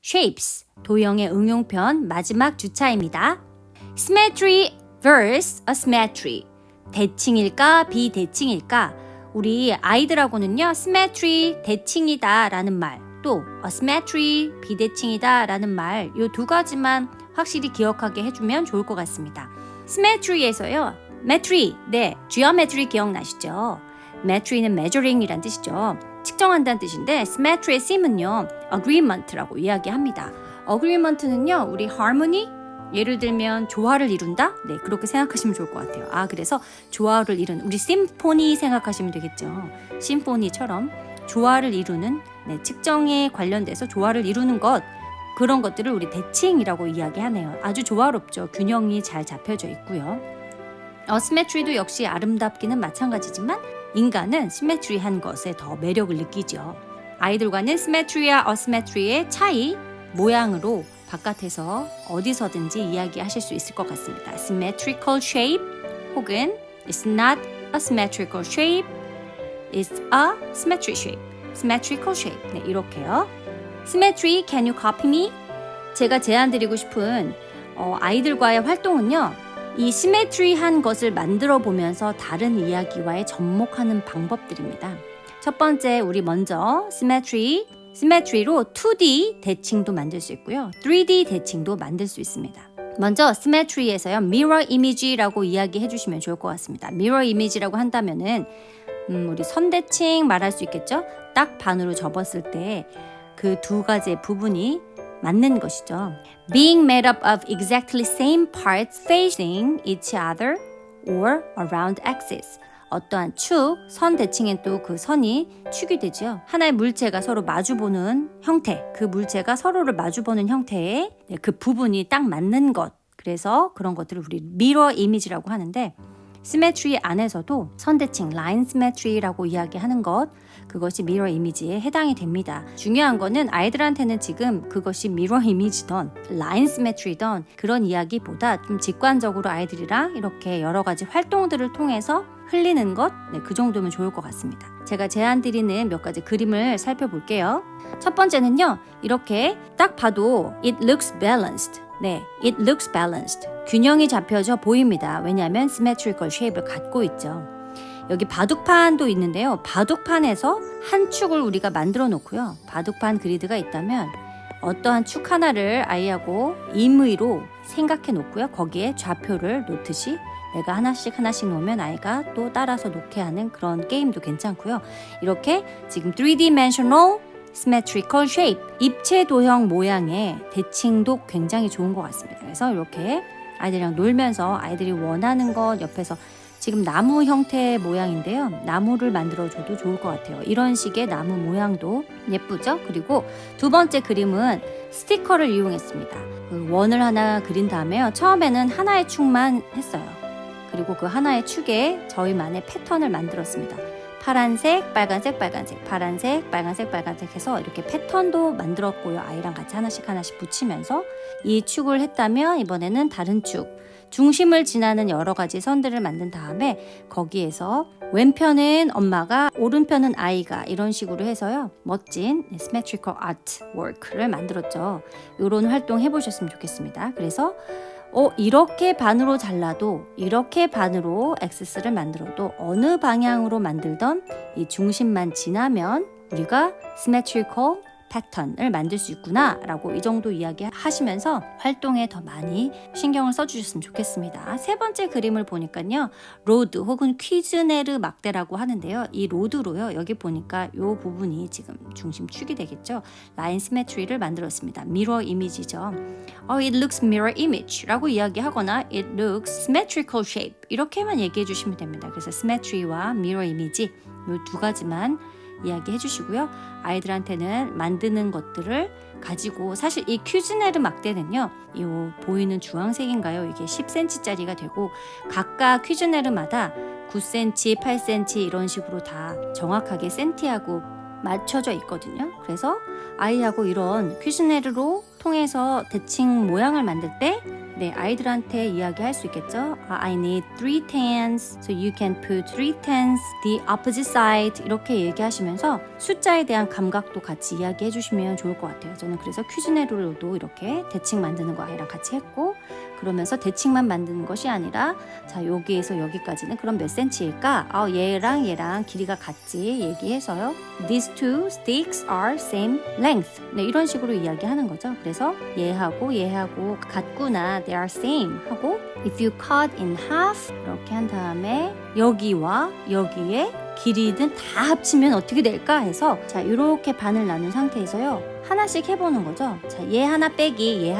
shapes, 도형의 응용편 마지막 주차입니다. symmetry vs asymmetry, 대칭일까 비대칭일까? 우리 아이들하고는요 symmetry 대칭이다 라는 말, 또 asymmetry 비대칭이다 라는 말, 이 두 가지만 확실히 기억하게 해주면 좋을 것 같습니다. symmetry에서요 metry, 네, geometry 기억나시죠? metry는 measuring이란 뜻이죠. 측정한다는 뜻인데 symmetry의 sim은요 agreement라고 이야기합니다. agreement는요 우리 harmony, 예를 들면 조화를 이룬다? 네, 그렇게 생각하시면 좋을 것 같아요. 그래서 조화를 이룬, 우리 심포니 생각하시면 되겠죠. 심포니처럼 조화를 이루는, 네, 측정에 관련돼서 조화를 이루는 것, 그런 것들을 우리 대칭이라고 이야기하네요. 아주 조화롭죠. 균형이 잘 잡혀져 있고요. 시메트리도 역시 아름답기는 마찬가지지만 인간은 시메트리한 것에 더 매력을 느끼죠. 아이들과는 시메트리와 어시메트리의 차이, 모양으로 바깥에서 어디서든지 이야기하실 수 있을 것 같습니다. Symmetrical shape 혹은 It's not a symmetrical shape, It's a symmetry shape. Symmetrical shape. 네, 이렇게요. Symmetry, can you copy me? 제가 제안드리고 싶은 아이들과의 활동은요. 이 시메트리한 것을 만들어 보면서 다른 이야기와의 접목하는 방법들입니다. 첫 번째, 우리 먼저 시메트리로 2D 대칭도 만들 수 있고요. 3D 대칭도 만들 수 있습니다. 먼저 시메트리에서요. mirror image라고 이야기해 주시면 좋을 것 같습니다. mirror image라고 한다면은 우리 선대칭 말할 수 있겠죠? 딱 반으로 접었을 때 그 두 가지의 부분이 맞는 것이죠. Being made up of exactly same parts facing each other or around axis. 어떠한 축, 선 대칭엔 또 그 선이 축이 되죠. 하나의 물체가 서로 마주보는 형태, 그 물체가 서로를 마주보는 형태의 그 부분이 딱 맞는 것. 그래서 그런 것들을 우리 미러 이미지라고 하는데, 시메트리 안에서도 선대칭, 라인 시메트리라고 이야기하는 것, 그것이 미러 이미지에 해당이 됩니다. 중요한 거는 아이들한테는 지금 그것이 미러 이미지던 라인 시메트리던 그런 이야기보다 좀 직관적으로 아이들이랑 이렇게 여러 가지 활동들을 통해서 흘리는 것, 네, 그 정도면 좋을 것 같습니다. 제가 제안 드리는 몇 가지 그림을 살펴볼게요. 첫 번째는요, 이렇게 딱 봐도 it looks balanced. 네, it looks balanced. 균형이 잡혀져 보입니다. 왜냐하면 symmetrical shape를 갖고 있죠. 여기 바둑판도 있는데요. 바둑판에서 한 축을 우리가 만들어 놓고요. 바둑판 그리드가 있다면 어떠한 축 하나를 아이하고 임의로 생각해 놓고요. 거기에 좌표를 놓듯이 내가 하나씩 놓으면 아이가 또 따라서 놓게 하는 그런 게임도 괜찮고요. 이렇게 지금 3dimensional symmetrical shape, 입체 도형 모양의 대칭도 굉장히 좋은 것 같습니다. 그래서 이렇게 아이들이랑 놀면서 아이들이 원하는 것 옆에서, 지금 나무 형태의 모양인데요. 나무를 만들어줘도 좋을 것 같아요. 이런 식의 나무 모양도 예쁘죠? 그리고 두 번째 그림은 스티커를 이용했습니다. 그 원을 하나 그린 다음에요. 처음에는 하나의 축만 했어요. 그리고 그 하나의 축에 저희만의 패턴을 만들었습니다. 파란색, 빨간색, 빨간색, 파란색, 빨간색, 빨간색 해서 이렇게 패턴도 만들었고요. 아이랑 같이 하나씩 붙이면서 이 축을 했다면 이번에는 다른 축, 중심을 지나는 여러 가지 선들을 만든 다음에 거기에서 왼편은 엄마가, 오른편은 아이가, 이런 식으로 해서요. 멋진 symmetrical artwork를 만들었죠. 이런 활동 해보셨으면 좋겠습니다. 그래서 이렇게 반으로 잘라도, 이렇게 반으로 엑세스를 만들어도 어느 방향으로 만들던 이 중심만 지나면 우리가 symmetrical 패턴을 만들 수 있구나 라고 이 정도 이야기 하시면서 활동에 더 많이 신경을 써주셨으면 좋겠습니다. 세 번째 그림을 보니까요, 로드 혹은 퀴즈네르 막대라고 하는데요. 이 로드로요, 여기 보니까 이 부분이 지금 중심축이 되겠죠. 라인 시메트리를 만들었습니다. 미러 이미지죠. It looks mirror image 라고 이야기하거나 it looks symmetrical shape 이렇게만 얘기해 주시면 됩니다. 그래서 symmetry와 mirror image 이 두 가지만 이야기해 주시고요. 아이들한테는 만드는 것들을 가지고, 사실 이 퀴즈네르 막대는요, 이 보이는 주황색인가요? 이게 10cm짜리가 되고 각각 퀴즈네르마다 9cm, 8cm 이런 식으로 다 정확하게 센티하고 맞춰져 있거든요. 그래서 아이하고 이런 퀴즈네르로 통해서 대칭 모양을 만들 때 네, 아이들한테 이야기할 수 있겠죠. I need 3 tens, so you can put 3 tens the opposite side 이렇게 얘기하시면서 숫자에 대한 감각도 같이 이야기해 주시면 좋을 것 같아요. 저는 그래서 퀴즈네로도 이렇게 대칭 만드는 거 아이랑 같이 했고 그러면서 대칭만 만드는 것이 아니라 자 여기에서 여기까지는 그럼 몇 센치일까? 얘랑 길이가 같지 얘기해서요. These two sticks are same length. 네, 이런 식으로 이야기하는 거죠. 그래서 얘하고 같구나. They are same 하고 if you cut in half 이렇게 한 다음에 여기와 여기에 길이는 다 합치면 어떻게 될까 해서 자 이렇게 반을 나눈 상태에서요. 하나씩 해보는 거죠. 자, 얘 하나 빼기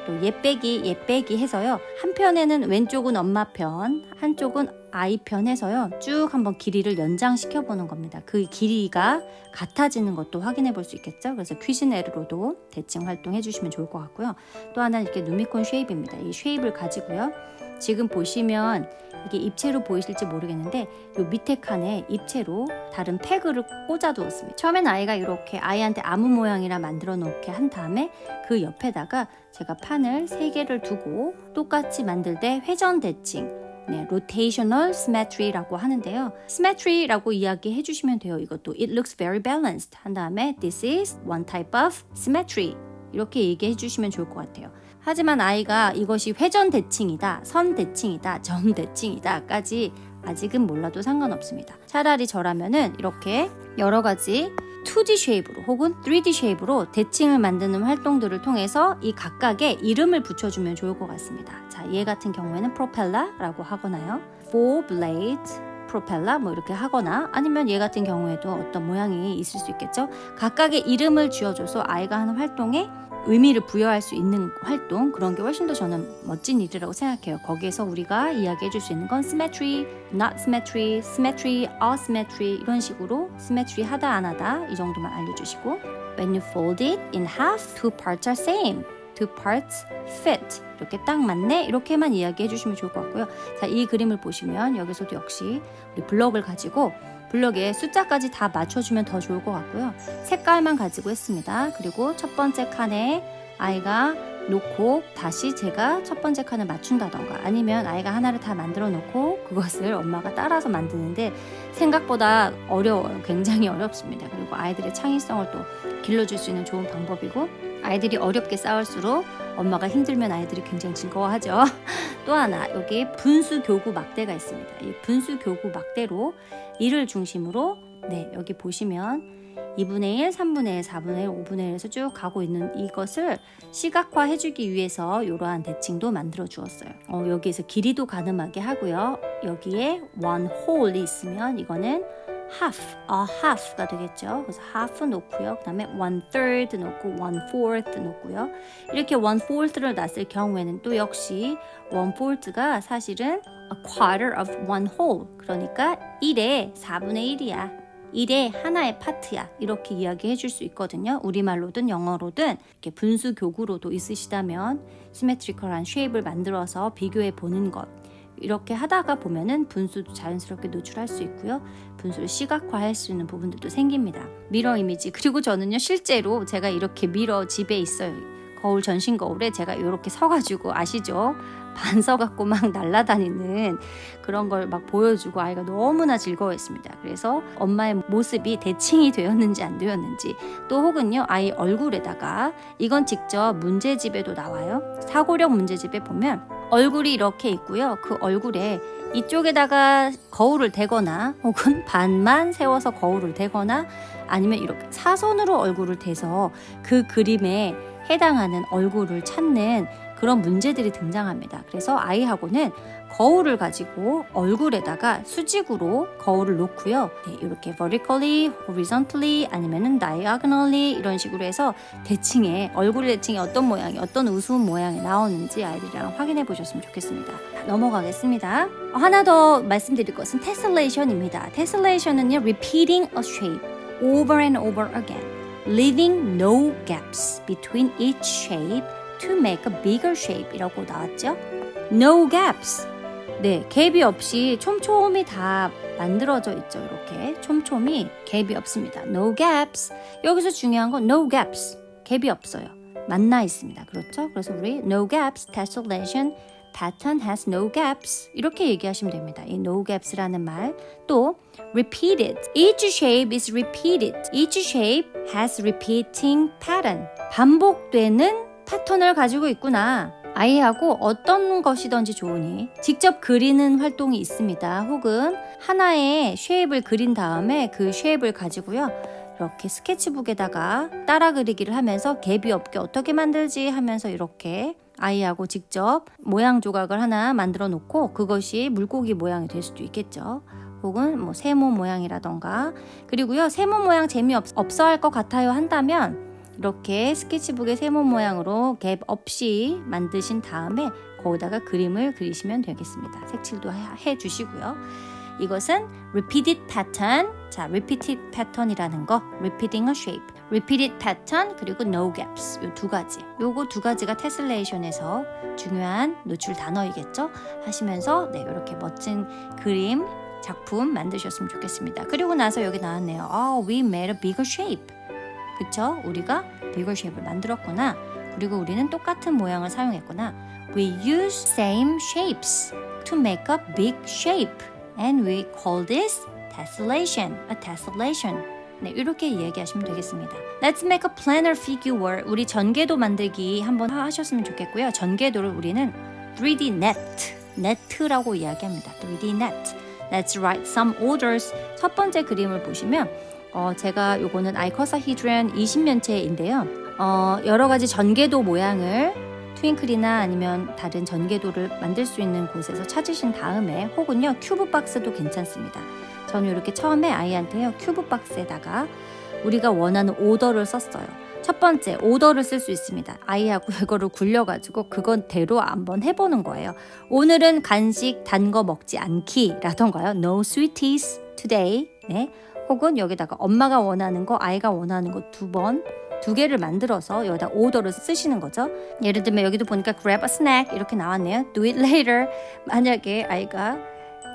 또 얘 빼기 해서요. 한편에는 왼쪽은 엄마 편, 한쪽은 아이 편 해서요. 쭉 한번 길이를 연장시켜 보는 겁니다. 그 길이가 같아지는 것도 확인해 볼 수 있겠죠. 그래서 퀴즈네르로도 대칭 활동해 주시면 좋을 것 같고요. 또 하나는 이렇게 누미콘 쉐입입니다. 이 쉐입을 가지고요. 지금 보시면 이게 입체로 보이실지 모르겠는데 요 밑에 칸에 입체로 다른 패그를 꽂아 두었습니다. 처음엔 아이가 이렇게 아이한테 아무 모양이라 만들어 놓게 한 다음에 그 옆에다가 제가 판을 3개를 두고 똑같이 만들 때 회전 대칭 네, rotational symmetry라고 하는데요. symmetry라고 이야기해 주시면 돼요. 이것도 it looks very balanced 한 다음에 this is one type of symmetry 이렇게 얘기해 주시면 좋을 것 같아요. 하지만 아이가 이것이 회전 대칭이다, 선 대칭이다, 점 대칭이다까지 아직은 몰라도 상관없습니다. 차라리 저라면은 이렇게 여러 가지 2D 쉐입으로 혹은 3D 쉐입으로 대칭을 만드는 활동들을 통해서 이 각각의 이름을 붙여주면 좋을 것 같습니다. 자, 얘 같은 경우에는 프로펠러라고 하거나요. 4 blades 프로펠러 뭐 이렇게 하거나 아니면 얘 같은 경우에도 어떤 모양이 있을 수 있겠죠. 각각의 이름을 지어줘서 아이가 하는 활동에 의미를 부여할 수 있는 활동 그런 게 훨씬 더 저는 멋진 일이라고 생각해요. 거기에서 우리가 이야기해 줄 수 있는 건 symmetry, not symmetry, symmetry, asymmetry 이런 식으로 symmetry 하다 안 하다 이 정도만 알려주시고 when you fold it in half, two parts are same. Two parts fit. 이렇게 딱 맞네. 이렇게만 이야기해 주시면 좋을 것 같고요. 자, 이 그림을 보시면 여기서도 역시 우리 블럭을 가지고 블럭에 숫자까지 다 맞춰주면 더 좋을 것 같고요. 색깔만 가지고 했습니다. 그리고 첫 번째 칸에 아이가 놓고 다시 제가 첫 번째 칸을 맞춘다던가 아니면 아이가 하나를 다 만들어 놓고 그것을 엄마가 따라서 만드는데 생각보다 어려워요. 굉장히 어렵습니다. 그리고 아이들의 창의성을 또 길러줄 수 있는 좋은 방법이고 아이들이 어렵게 싸울수록 엄마가 힘들면 아이들이 굉장히 즐거워하죠. 또 하나 여기 분수 교구 막대가 있습니다. 이 분수 교구 막대로 이를 중심으로 네 여기 보시면 2분의 1, 3분의 1, 4분의 1, 5분의 1에서 쭉 가고 있는 이것을 시각화 해주기 위해서 이러한 대칭도 만들어 주었어요. 여기에서 길이도 가늠하게 하고요. 여기에 one whole이 있으면 이거는 half가 되겠죠. 그래서 half 놓고요. 그 다음에 1/3 놓고 1/4 놓고요. 이렇게 1/4를 놨을 경우에는 또 역시 1/4가 사실은 a quarter of one whole. 그러니까 1의 4분의 1이야. 1의 하나의 파트야. 이렇게 이야기해 줄 수 있거든요. 우리말로든 영어로든 이렇게 분수 교구로도 있으시다면 시메트리컬한 쉐입을 만들어서 비교해 보는 것. 이렇게 하다가 보면은 분수도 자연스럽게 노출할 수 있고요. 분수를 시각화할 수 있는 부분들도 생깁니다. 미러 이미지. 그리고 저는요 실제로 제가 이렇게 미러 집에 있어요. 거울 전신 거울에 제가 이렇게 서가지고 아시죠? 반 서갖고 막 날아다니는 그런 걸 막 보여주고 아이가 너무나 즐거워했습니다. 그래서 엄마의 모습이 대칭이 되었는지 안 되었는지 또 혹은요 아이 얼굴에다가 이건 직접 문제집에도 나와요. 사고력 문제집에 보면 얼굴이 이렇게 있고요. 그 얼굴에 이쪽에다가 거울을 대거나 혹은 반만 세워서 거울을 대거나 아니면 이렇게 사선으로 얼굴을 대서 그 그림에 해당하는 얼굴을 찾는 그런 문제들이 등장합니다. 그래서 아이하고는 거울을 가지고 얼굴에다가 수직으로 거울을 놓고요. 네, 이렇게 vertically, horizontally 아니면은 diagonally 이런 식으로 해서 대칭에 얼굴의 대칭이 어떤 모양이 어떤 우스운 모양이 나오는지 아이들이랑 확인해 보셨으면 좋겠습니다. 넘어가겠습니다. 하나 더 말씀드릴 것은 tessellation입니다. tessellation은요 repeating a shape over and over again, leaving no gaps between each shape to make a bigger shape이라고 나왔죠. No gaps. 네, 갭이 없이 촘촘히 다 만들어져 있죠. 이렇게 촘촘히 갭이 없습니다. No gaps. 여기서 중요한 건 no gaps. 갭이 없어요. 만나 있습니다. 그렇죠? 그래서 우리 no gaps tessellation pattern has no gaps 이렇게 얘기하시면 됩니다. 이 no gaps라는 말 또 repeated each shape is repeated each shape has repeating pattern 반복되는 패턴을 가지고 있구나. 아이하고 어떤 것이든지 좋으니 직접 그리는 활동이 있습니다. 혹은 하나의 쉐입을 그린 다음에 그 쉐입을 가지고요. 이렇게 스케치북에다가 따라 그리기를 하면서 갭이 없게 어떻게 만들지 하면서 이렇게 아이하고 직접 모양 조각을 하나 만들어 놓고 그것이 물고기 모양이 될 수도 있겠죠. 혹은 뭐 세모 모양이라던가 그리고요 세모 모양 재미없어 할 것 같아요 한다면 이렇게 스케치북의 세모 모양으로 갭 없이 만드신 다음에 거기다가 그림을 그리시면 되겠습니다. 색칠도 해 주시고요. 이것은 repeated pattern. 자, repeated pattern이라는 거, repeating a shape, repeated pattern 그리고 no gaps. 요 두 가지. 요거 두 가지가 tessellation에서 중요한 노출 단어이겠죠? 하시면서 네, 이렇게 멋진 그림 작품 만드셨으면 좋겠습니다. 그리고 나서 여기 나왔네요. We made a bigger shape. 그쵸? 우리가 bigger shape을 만들었구나. 그리고 우리는 똑같은 모양을 사용했구나. We use same shapes to make a big shape. And we call this tessellation, a tessellation. 네, 이렇게 이야기하시면 되겠습니다. Let's make a planar figure. 우리 전개도 만들기 한번 하셨으면 좋겠고요. 전개도를 우리는 3D net라고 이야기합니다. 3D net. Let's write some orders. 첫 번째 그림을 보시면 제가 요거는 아이커사히드론 20면체인데요. 여러 가지 전개도 모양을 트윙클이나 아니면 다른 전개도를 만들 수 있는 곳에서 찾으신 다음에 혹은요 큐브 박스도 괜찮습니다. 저는 이렇게 처음에 아이한테요 큐브 박스에다가 우리가 원하는 오더를 썼어요. 첫 번째 오더를 쓸 수 있습니다. 아이하고 이거를 굴려가지고 그건대로 한번 해보는 거예요. 오늘은 간식 단 거 먹지 않기라던가요. No sweeties today. 네. 혹은 여기다가 엄마가 원하는 거 아이가 원하는 거 두 개를 만들어서 여기다 오더를 쓰시는 거죠. 예를 들면 여기도 보니까 grab a snack 이렇게 나왔네요. Do it later. 만약에 아이가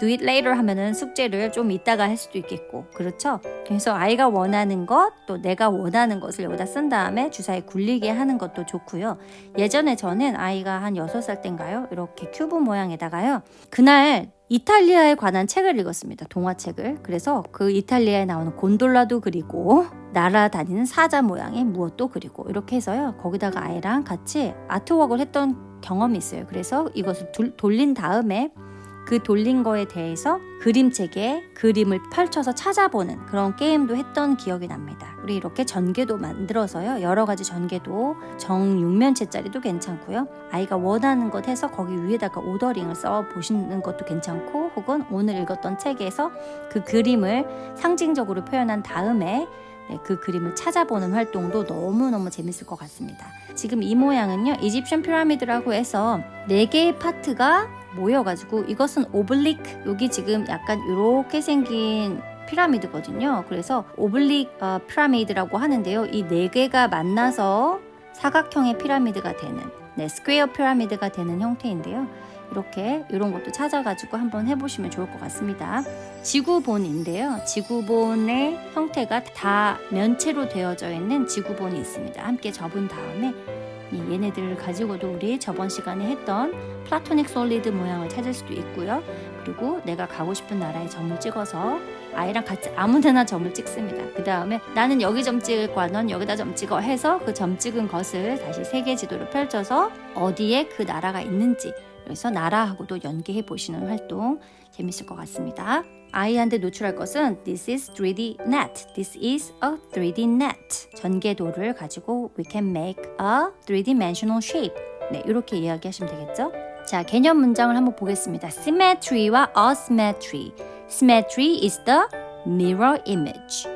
do it later 하면은 숙제를 좀 이따가 할 수도 있겠고 그렇죠. 그래서 아이가 원하는 것 또 내가 원하는 것을 여기다 쓴 다음에 주사위 굴리게 하는 것도 좋고요. 예전에 저는 아이가 한 6살 때인가요? 이렇게 큐브 모양에다가요. 그날 이탈리아에 관한 책을 읽었습니다. 동화책을. 그래서 그 이탈리아에 나오는 곤돌라도 그리고 날아다니는 사자 모양의 무엇도 그리고 이렇게 해서요. 거기다가 아이랑 같이 아트웍을 했던 경험이 있어요. 그래서 이것을 돌린 다음에 그 돌린 거에 대해서 그림책에 그림을 펼쳐서 찾아보는 그런 게임도 했던 기억이 납니다. 우리 이렇게 전개도 만들어서요. 여러 가지 전개도 정 6면체짜리도 괜찮고요. 아이가 원하는 것 해서 거기 위에다가 오더링을 써 보시는 것도 괜찮고 혹은 오늘 읽었던 책에서 그 그림을 상징적으로 표현한 다음에 네, 그 그림을 찾아보는 활동도 너무너무 재밌을 것 같습니다. 지금 이 모양은요. 이집션 피라미드라고 해서 4개의 파트가 모여가지고 이것은 오블릭 여기 지금 약간 이렇게 생긴 피라미드거든요. 그래서 오블릭 피라미드라고 하는데요. 이 4개가 만나서 사각형의 피라미드가 되는 스퀘어 피라미드가 되는 형태인데요. 이렇게 이런 것도 찾아가지고 한번 해보시면 좋을 것 같습니다. 지구본인데요. 지구본의 형태가 다 면체로 되어져 있는 지구본이 있습니다. 함께 접은 다음에 얘네들을 가지고도 우리 저번 시간에 했던 플라토닉 솔리드 모양을 찾을 수도 있고요. 그리고 내가 가고 싶은 나라에 점을 찍어서 아이랑 같이 아무데나 점을 찍습니다. 그 다음에 나는 여기 점 찍을 거야, 넌 여기다 점 찍어 해서 그 점 찍은 것을 다시 세계 지도를 펼쳐서 어디에 그 나라가 있는지 그래서 나라하고도 연계해 보시는 활동 재밌을 것 같습니다. 아이한테 노출할 것은 This is 3D net. This is a 3D net. 전개도를 가지고 we can make a 3dimensional shape. 네, 이렇게 이야기하시면 되겠죠? 자, 개념 문장을 한번 보겠습니다. Symmetry와 asymmetry. Symmetry is the mirror image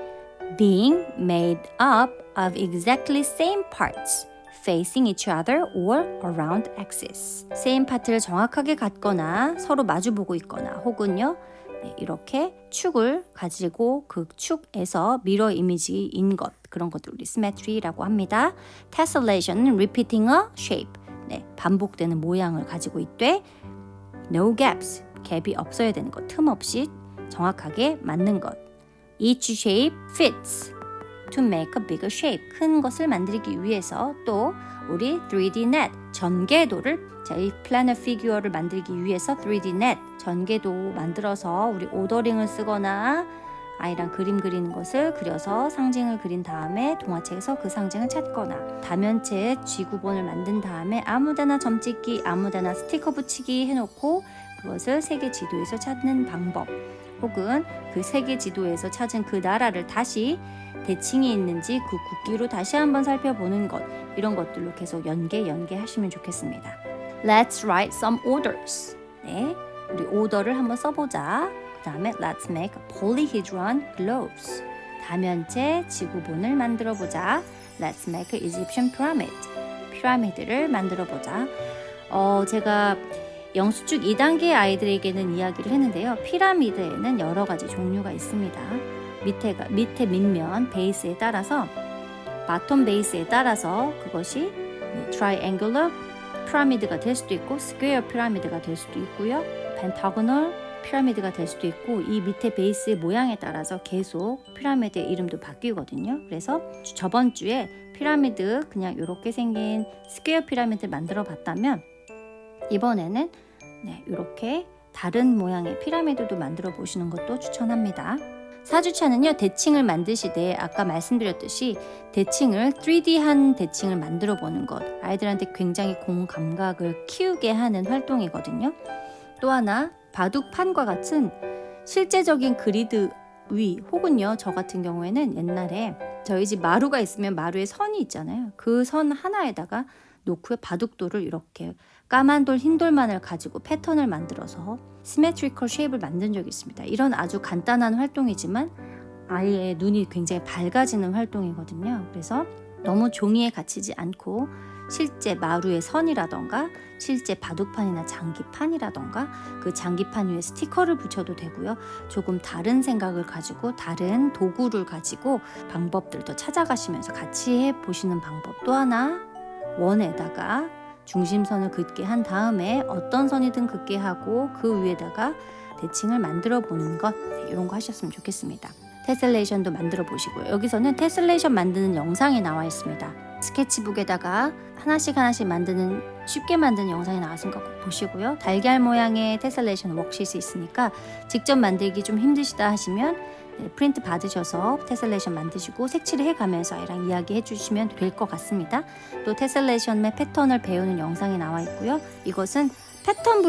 being made up of exactly same parts. facing each other or around axis. same 파트를 정확하게 갖거나 서로 마주보고 있거나 혹은요 네, 이렇게 축을 가지고 그 축에서 미러 이미지인 것 그런 것들 우리 symmetry라고 합니다. tessellation은 repeating a shape 네, 반복되는 모양을 가지고 있되 no gaps 갭이 없어야 되는 것 틈 없이 정확하게 맞는 것. Each shape fits to make a bigger shape. 큰 것을 만들기 위해서 또 우리 3D net 전개도를 이 planet figure를 만들기 위해서 3D net 전개도 만들어서 우리 오더링을 쓰거나 아이랑 그림 그리는 것을 그려서 상징을 그린 다음에 동화책에서 그 상징을 찾거나 다면체 쥐구본을 만든 다음에 아무데나 점 찍기 아무데나 스티커 붙이기 해놓고 그것을 세계 지도에서 찾는 방법 혹은 그 세계 지도에서 찾은 그 나라를 다시 대칭이 있는지 그 국기로 다시 한번 살펴보는 것 이런 것들로 계속 연계하시면 좋겠습니다. Let's write some orders. 네, 우리 오더를 한번 써보자. 그 다음에 Let's make a polyhedron globes. 다면체 지구본을 만들어보자. Let's make an Egyptian pyramid. 피라미드를 만들어보자. 제가 영수축 2단계 아이들에게는 이야기를 했는데요. 피라미드에는 여러 가지 종류가 있습니다. 밑에 밑면 베이스에 따라서 바텀 베이스에 따라서 그것이 트라이앵글러 피라미드가 될 수도 있고 스퀘어 피라미드가 될 수도 있고요. 펜타고널 피라미드가 될 수도 있고 이 밑에 베이스의 모양에 따라서 계속 피라미드의 이름도 바뀌거든요. 그래서 저번 주에 피라미드 그냥 이렇게 생긴 스퀘어 피라미드를 만들어 봤다면 이번에는 이렇게 다른 모양의 피라미드도 만들어 보시는 것도 추천합니다. 4주차는요. 대칭을 만드시되 아까 말씀드렸듯이 대칭을 3D한 대칭을 만들어 보는 것 아이들한테 굉장히 공감각을 키우게 하는 활동이거든요. 또 하나 바둑판과 같은 실제적인 그리드 위 혹은요 저 같은 경우에는 옛날에 저희 집 마루가 있으면 마루에 선이 있잖아요. 그 선 하나에다가 놓고 바둑돌을 이렇게 까만 돌, 흰 돌만을 가지고 패턴을 만들어서 시메트리컬 쉐입을 만든 적이 있습니다. 이런 아주 간단한 활동이지만 아이의 눈이 굉장히 밝아지는 활동이거든요. 그래서 너무 종이에 갇히지 않고 실제 마루의 선이라던가 실제 바둑판이나 장기판이라던가 그 장기판 위에 스티커를 붙여도 되고요. 조금 다른 생각을 가지고 다른 도구를 가지고 방법들도 찾아가시면서 같이 해보시는 방법. 또 하나 원에다가 중심선을 긋게 한 다음에 어떤 선이든 긋게 하고 그 위에다가 대칭을 만들어 보는 것 이런 거 하셨으면 좋겠습니다. 테셀레이션도 만들어 보시고요. 여기서는 테셀레이션 만드는 영상이 나와 있습니다. 스케치북에다가 하나씩 만드는 쉽게 만드는 영상이 나왔으니까 꼭 보시고요. 달걀 모양의 테셀레이션 워크시트 있으니까 직접 만들기 좀 힘드시다 하시면 프린트 받으셔서 테셀레이션 만드시고 색칠을 해가면서 아이랑 이야기해 주시면 될 것 같습니다. 또 테셀레이션의 패턴을 배우는 영상이 나와 있고요. 이것은 패턴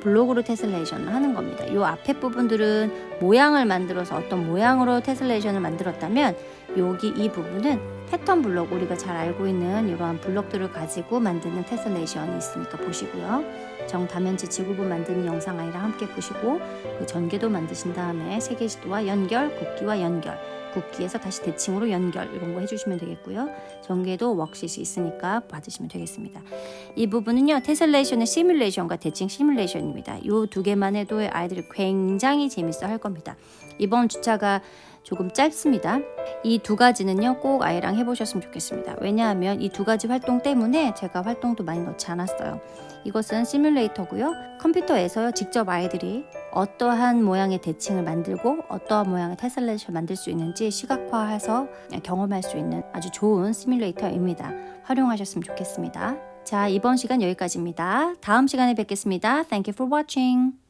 블록으로 테셀레이션을 하는 겁니다. 이 앞에 부분들은 모양을 만들어서 어떤 모양으로 테셀레이션을 만들었다면 여기 이 부분은 패턴 블록 우리가 잘 알고 있는 이러한 블록들을 가지고 만드는 테셀레이션이 있으니까 보시고요. 정다면체 지구본 만드는 영상 아이랑 함께 보시고 그 전개도 만드신 다음에 세계지도와 연결, 국기와 연결 국기에서 다시 대칭으로 연결 이런 거 해주시면 되겠고요. 전개도 워크시트이 있으니까 받으시면 되겠습니다. 이 부분은요. 테셀레이션의 시뮬레이션과 대칭 시뮬레이션입니다. 이 두 개만 해도 아이들이 굉장히 재밌어 할 겁니다. 이번 주차가 조금 짧습니다. 이 두 가지는요. 꼭 아이랑 해보셨으면 좋겠습니다. 왜냐하면 이 두 가지 활동 때문에 제가 활동도 많이 넣지 않았어요. 이것은 시뮬레이터고요. 컴퓨터에서요. 직접 아이들이 어떠한 모양의 대칭을 만들고 어떠한 모양의 테셀레이션을 만들 수 있는지 시각화해서 경험할 수 있는 아주 좋은 시뮬레이터입니다. 활용하셨으면 좋겠습니다. 자, 이번 시간 여기까지입니다. 다음 시간에 뵙겠습니다. Thank you for watching.